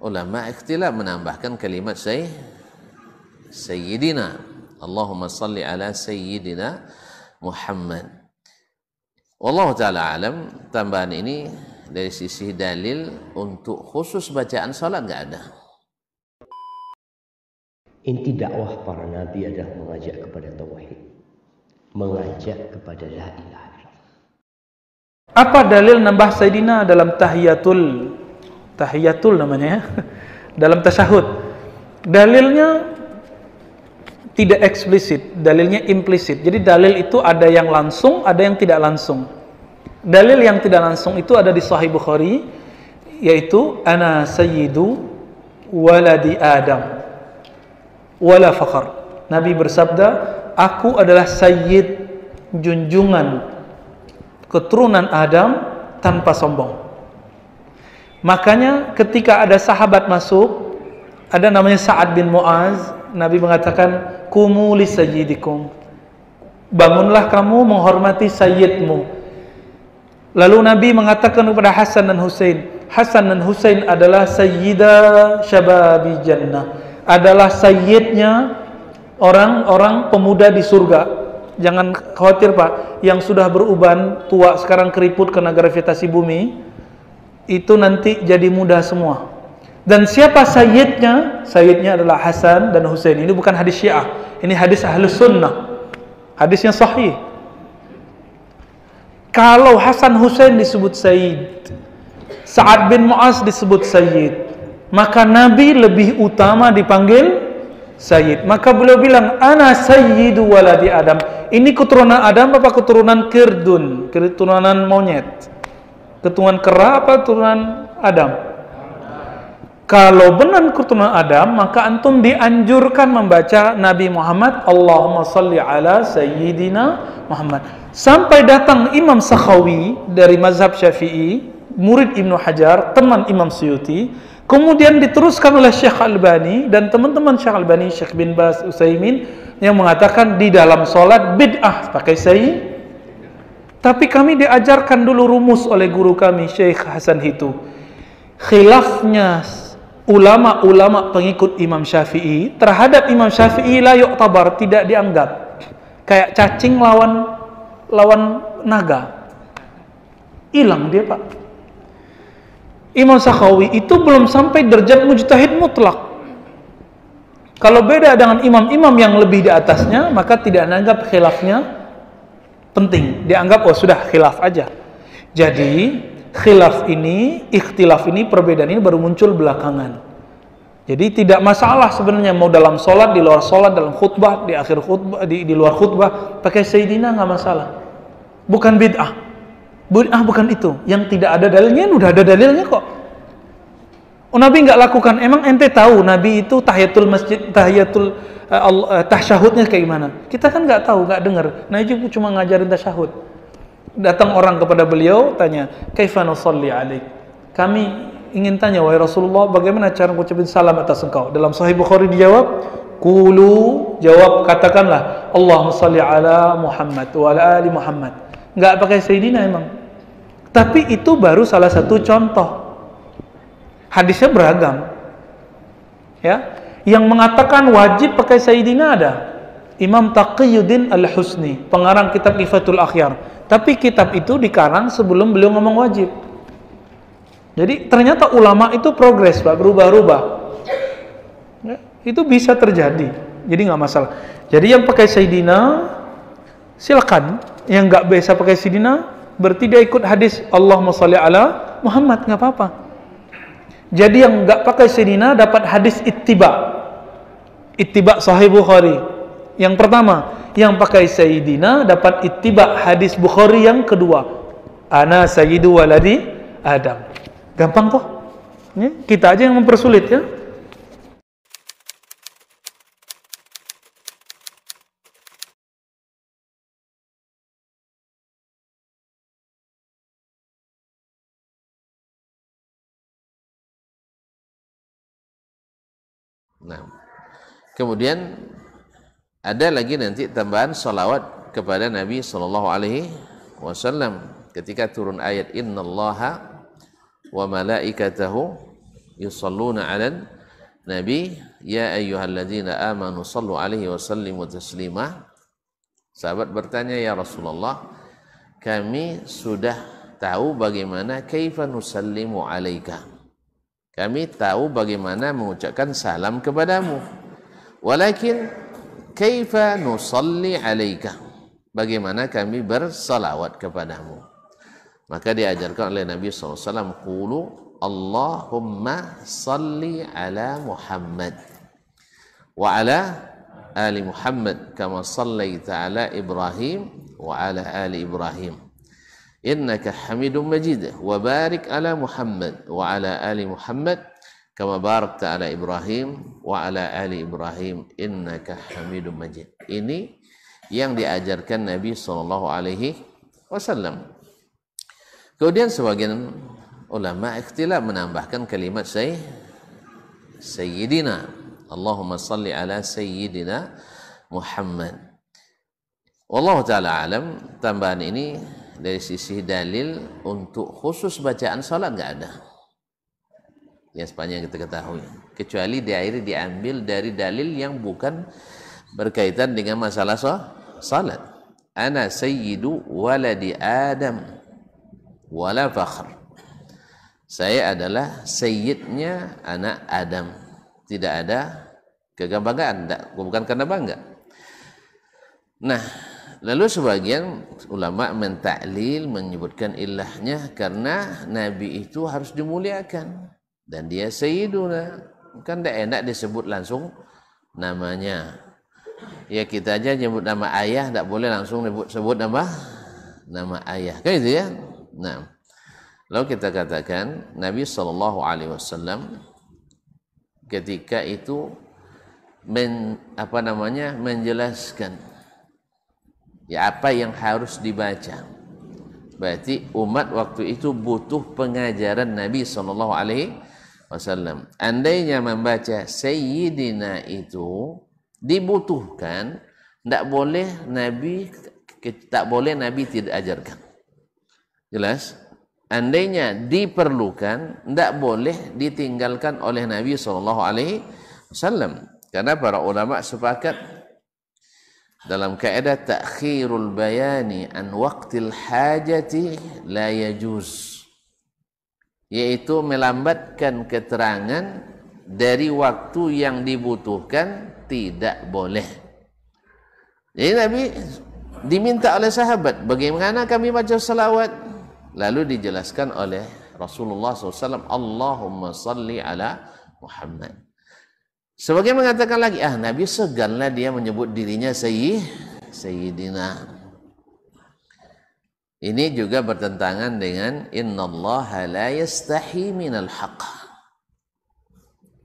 ulama ikhtilaf menambahkan kalimat Sayyidina. Allahumma salli ala Sayyidina Muhammad. Wallahu ta'ala alam, tambahan ini dari sisi dalil untuk khusus bacaan salat nggak ada. Inti dakwah para nabi adalah mengajak kepada tauhid, mengajak kepada la ilaha illallah. Apa dalil nambah Sayyidina dalam tahiyatul namanya ya, dalam tasyahud? Dalilnya tidak eksplisit, dalilnya implisit. Jadi dalil itu ada yang langsung, ada yang tidak langsung. Dalil yang tidak langsung itu ada di Sahih Bukhari, yaitu ana sayyidu waladi Adam wala fakhr. Nabi bersabda, aku adalah sayyid, junjungan keturunan Adam tanpa sombong. Makanya ketika ada sahabat masuk, ada namanya Sa'ad bin Mu'az, Nabi mengatakan, kumu li sayyidikum, bangunlah kamu menghormati sayyidmu. Lalu Nabi mengatakan kepada Hasan dan Husain, Hasan dan Husain adalah sayyida syababi jannah, adalah sayyidnya orang-orang pemuda di surga. Jangan khawatir Pak, yang sudah beruban, tua, sekarang keriput karena gravitasi bumi, itu nanti jadi muda semua. Dan siapa sayyidnya? Sayyidnya adalah Hasan dan Husain. Ini bukan hadis Syiah, ini hadis Ahlus Sunnah, hadisnya sahih. Kalau Hasan Husain disebut sayyid, Sa'ad bin Mu'az disebut sayyid, maka Nabi lebih utama dipanggil sayyid. Maka beliau bilang, ana sayyidu waladi Adam. Ini keturunan Adam apa keturunan kirdun, keturunan monyet? Keturunan kera apa keturunan Adam? Kalau benar keturunan Adam, maka antum dianjurkan membaca Nabi Muhammad, Allahumma salli ala Sayyidina Muhammad. Sampai datang Imam Sakhawi dari mazhab Syafi'i, murid Ibnu Hajar, teman Imam Suyuti, kemudian diteruskan oleh Syekh Albani dan teman-teman Syekh Albani, Syekh bin Baz, Utsaimin, yang mengatakan di dalam sholat bid'ah pakai sayyid. Tapi kami diajarkan dulu rumus oleh guru kami Syekh Hasan Hitu. Khilafnya ulama-ulama pengikut Imam Syafi'i terhadap Imam Syafi'i la yu'tabar, tidak dianggap. Kayak cacing lawan naga, hilang dia Pak. Imam Sakhawi itu belum sampai derajat mujtahid mutlak. Kalau beda dengan imam-imam yang lebih di atasnya, maka tidak dianggap khilafnya penting, dianggap oh sudah khilaf aja. Jadi khilaf ini, ikhtilaf ini, perbedaan ini baru muncul belakangan. Jadi tidak masalah sebenarnya mau dalam sholat, di luar sholat, dalam khutbah, di akhir khutbah, di luar khutbah pakai Sayyidina nggak masalah. Bukan bid'ah. Bid'ah bukan itu. Yang tidak ada dalilnya, udah ada dalilnya kok. Oh, Nabi nggak lakukan. Emang ente tahu Nabi itu tahiyatul masjid, tasyahudnya kayak gimana? Kita kan nggak tahu, nggak dengar. Nah itu cuma ngajarin tasyahud. Datang orang kepada beliau, tanya, kaifa nusalli alaik? Kami ingin tanya, wahai Rasulullah, bagaimana cara mengucapkan salam atas engkau? Dalam Sahih Bukhari dijawab, qulu, jawab, katakanlah, Allahumma salli ala Muhammad wa ala ali Muhammad. Nggak pakai Sayyidina emang. Tapi itu baru salah satu contoh. Hadisnya beragam. Ya, yang mengatakan wajib pakai Sayyidina ada Imam Taqiyuddin Al-Husni, pengarang kitab Ifatul Akhyar. Tapi kitab itu dikarang sebelum beliau ngomong wajib. Jadi ternyata ulama itu progres Pak, berubah-ubah. Ya, itu bisa terjadi. Jadi nggak masalah. Jadi yang pakai Sayyidina silakan. Yang nggak bisa pakai Sayyidina berarti dia ikut hadis Allahumma sholli ala Muhammad, nggak apa-apa. Jadi yang nggak pakai Sayyidina dapat hadis ittiba Sahih Bukhari. Yang pertama, yang pakai Sayyidina dapat ittiba hadis Bukhari yang kedua, ana sayyidu waladi Adam. Gampang toh? Ya, kita aja yang mempersulit ya. Nah, kemudian ada lagi nanti tambahan salawat kepada Nabi Sallallahu Alaihi Wasallam ketika turun ayat Innallaha wa malaikatahu yusalluna 'alan nabi ya ayyuhalladzina amanu sallu 'alaihi wa sallimu taslima. Sahabat bertanya, ya Rasulullah, kami sudah tahu bagaimana kaifa nusallimu 'alaika. Kami tahu bagaimana mengucapkan salam kepadamu. Walakin kaifa nusalli 'alaika. Bagaimana kami bersalawat kepadamu. Maka diajarkan oleh Nabi SAW, qulu Allahumma salli ala Muhammad wa ala ali Muhammad kama sallaita ala Ibrahim wa ala ali Ibrahim innaka Hamidum Majid wa barik ala Muhammad wa ala ali Muhammad kama barakta ala Ibrahim wa ala ali Ibrahim innaka Hamidum Majid. Ini yang diajarkan Nabi SAW. Kemudian sebagian ulama ikhtilaf menambahkan kalimat Sayyidina. Allahumma salli ala Sayyidina Muhammad. Wallahu ta'ala alam. Tambahan ini dari sisi dalil untuk khusus bacaan salat enggak ada. Ya, sepanjang kita ketahui. Kecuali diambil dari dalil yang bukan berkaitan dengan masalah salat. Ana sayyidu waladi Adam wala fakhr. Saya adalah sayyidnya anak Adam. Tidak ada kebanggaan, bukan karena bangga. Nah, lalu sebagian ulama mentaklil, menyebutkan ilahnya karena Nabi itu harus dimuliakan dan dia sayyiduna. Kan tidak enak disebut langsung namanya. Ya kita aja nyebut nama ayah, tidak boleh langsung sebut nama ayah. Kan itu ya. Nah, lalu kita katakan Nabi SAW ketika itu menjelaskan ya apa yang harus dibaca. Berarti umat waktu itu butuh pengajaran Nabi SAW. Andainya membaca Sayyidina itu dibutuhkan, tidak boleh Nabi tidak ajarkan. Jelas? Andainya diperlukan, tidak boleh ditinggalkan oleh Nabi SAW. Karena para ulama sepakat dalam kaidah ta'khirul bayani an waqtil hajati la yajuz, yaitu melambatkan keterangan dari waktu yang dibutuhkan tidak boleh. Jadi Nabi diminta oleh sahabat, bagaimana kami baca salawat? Lalu dijelaskan oleh Rasulullah SAW, Allahumma salli ala Muhammad. Sebagian mengatakan lagi, Nabi seganlah dia menyebut dirinya Sayyidina. Ini juga bertentangan dengan innallaha la yastahi minal haqq.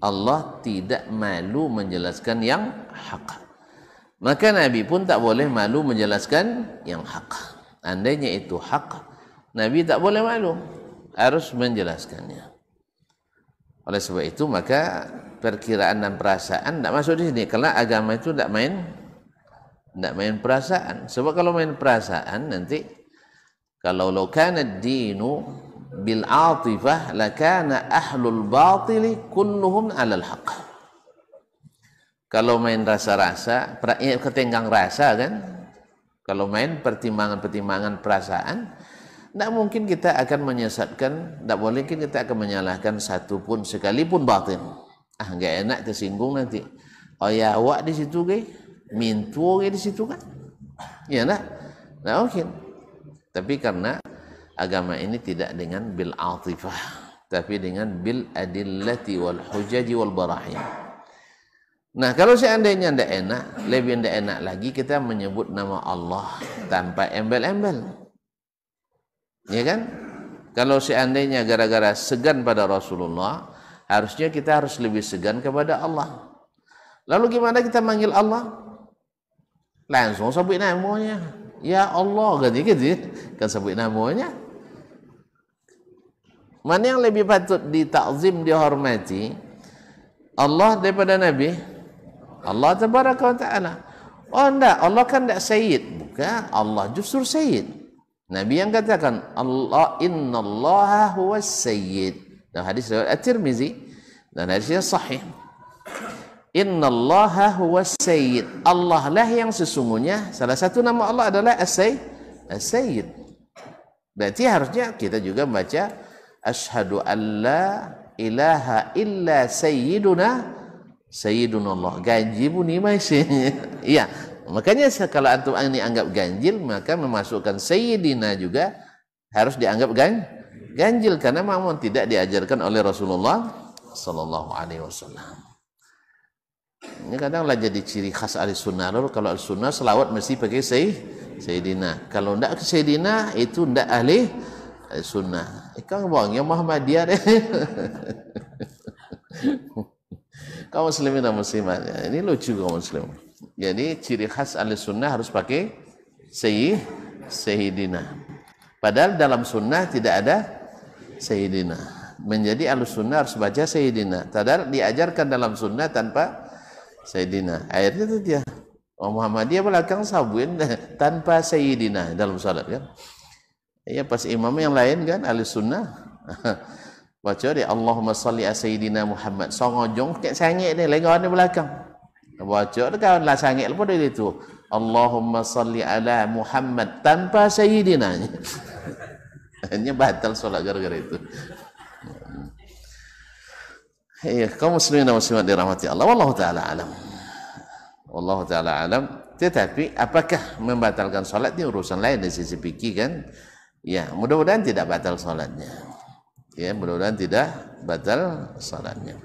Allah tidak malu menjelaskan yang hak. Maka Nabi pun tak boleh malu menjelaskan yang hak. Andainya itu hak, Nabi tak boleh malu, harus menjelaskannya. Oleh sebab itu maka perkiraan dan perasaan tidak masuk di sini, karena agama itu tidak main perasaan. Sebab kalau main perasaan nanti, kalau kana ad-dinu bil atifah lakana ahlul batili kulluhum 'alal haqq. Kalau main rasa-rasa, ketenggang rasa kan, kalau main pertimbangan perasaan, tidak mungkin kita akan menyesatkan, tidak boleh kita akan menyalahkan satu pun sekalipun batin. Enggak enak tersinggung nanti. Oh ya awak di situ ke, mintu ke di situ kan? Ya nak, tidak mungkin. Tapi karena agama ini tidak dengan bil atifah, tapi dengan bil adillati wal hujaji wal barahin. Nah, kalau seandainya tidak enak, lebih tidak enak lagi kita menyebut nama Allah tanpa embel-embel. Ya kan? Kalau seandainya gara-gara segan pada Rasulullah, harusnya kita harus lebih segan kepada Allah. Lalu gimana kita manggil Allah? Langsung sebut namanya. Ya Allah, gitu. Kan sebut namanya. Mana yang lebih patut ditakzim, dihormati? Allah daripada Nabi? Allah tabaraka wa ta'ala. Oh enggak, Allah kan enggak sayyid. Bukan, Allah justru sayyid. Nabi yang katakan Allah innallaha huwas sayyid. Dalam hadis riwayat At-Tirmizi, Dan hadisnya sahih. Innallaha huwas sayyid. Allah lah yang sesungguhnya, salah satu nama Allah adalah As-Sayyid. Berarti harusnya kita juga membaca asyhadu alla ilaha illa sayyiduna Allah. Ganjil bunyi masih. Iya. Makanya kalau antum ini anggap ganjil, maka memasukkan sayyidina juga harus dianggap ganjil karena memang tidak diajarkan oleh Rasulullah sallallahu alaihi wasallam. Ini kadanglah jadi ciri khas ahli sunnah. Lalu kalau ahli sunnah selawat mesti pakai sayyidina. Kalau tidak ke sayyidina itu tidak ahli sunnah. Kan bangnya Muhammadiyah deh. Kaum muslimin dan muslimat. Ini lucu kaum muslim. Jadi ciri khas ahli sunnah harus pakai sayyidina. Padahal dalam sunnah tidak ada sayyidina. Menjadi ahli sunnah harus baca sayyidina. Padahal diajarkan dalam sunnah tanpa sayyidina. Ayatnya itu dia. Muhammadiyah belakang sabuin tanpa sayyidina dalam salat kan. Ya pas imam yang lain kan ahli sunnah. Baca dia Allahumma salli ala sayyidina Muhammad. Songojong kayak sangit ni lengan di belakang. Baca dia kawan lah sangit lepas dari itu. Allahumma salli ala Muhammad tanpa sayyidina. Hanya batal solat gara-gara itu. Iya, kaum muslimin dan muslimat dirahmati Allah. Wallahu taala alam. Wallahu taala alam. Tetapi apakah membatalkan salat ini urusan lain dari sisi fikih kan? Ya, mudah-mudahan tidak batal salatnya. Ya, mudah-mudahan tidak batal salatnya.